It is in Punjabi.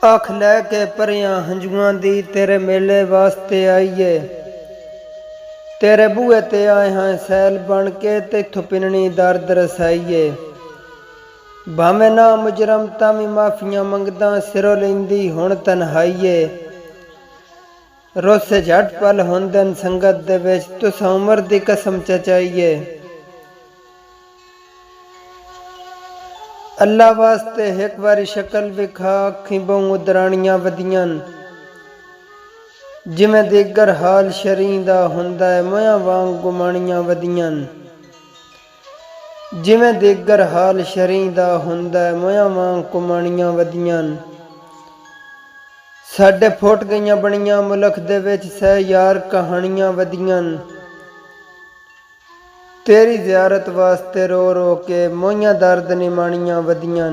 ਅੱਖ ਲੈ ਕੇ ਭਰਿਆ ਹੰਝੂਆਂ ਦੀ ਤੇਰੇ ਮੇਲੇ ਵਾਸਤੇ ਆਈਏ। ਤੇਰੇ ਬੂਹੇ ਤੇ ਆਏ ਹਾਂ ਸੈਲ ਬਣ ਕੇ, ਤੈਥੋਂ ਪਿੰਨਣੀ ਦਰਦ ਰਸਾਈਏ। ਭਾਵੇਂ ਨਾ ਮੁਜਰਮ ਤਾਂ ਵੀ ਮਾਫੀਆਂ ਮੰਗਦਾ, ਸਿਰੋਂ ਲੈਂਦੀ ਹੁਣ ਤਨਹਾਈਏ। ਰੋਸੇ ਝਟ ਪਲ ਹੁੰਦੇ ਨੇ ਸੰਗਤ ਦੇ ਵਿੱਚ, ਤੁਸਾਂ ਉਮਰ ਦੀ ਕਸਮ ਚਚਾਈਏ। ਅੱਲਾ ਵਾਸਤੇ ਇੱਕ ਵਾਰੀ ਸ਼ਕਲ ਵਿਖਾ, ਅੱਖੀਂ ਬਹੁ ਉਦਰਾਣੀਆਂ ਵਧੀਆਂ। ਜਿਵੇਂ ਦੀਗਰ ਹਾਲ ਸ਼ਰੀਂ ਦਾ ਹੁੰਦਾ ਹੈ, ਮੋਇਆਂ ਵਾਂਗ ਗੁਮਾਣੀਆਂ ਵਧੀਆਂ। ਜਿਵੇਂ ਦੀਗਰ ਹਾਲ ਸ਼ਰੀਂ ਦਾ ਹੁੰਦਾ ਹੈ, ਮੋਇਆਂ ਵਾਂਗ ਗੁਮਾਣੀਆਂ ਵਧੀਆਂ। ਸਾਡੇ ਫੁੱਟ ਗਈਆਂ ਬਣੀਆਂ ਮੁਲਕ ਦੇ ਵਿੱਚ ਸਹਿ ਯਾਰ ਕਹਾਣੀਆਂ ਵਧੀਆਂ। तेरी ज़ियारत वास्ते रो रो के मोइयां दर्द निमाणियां वधियां।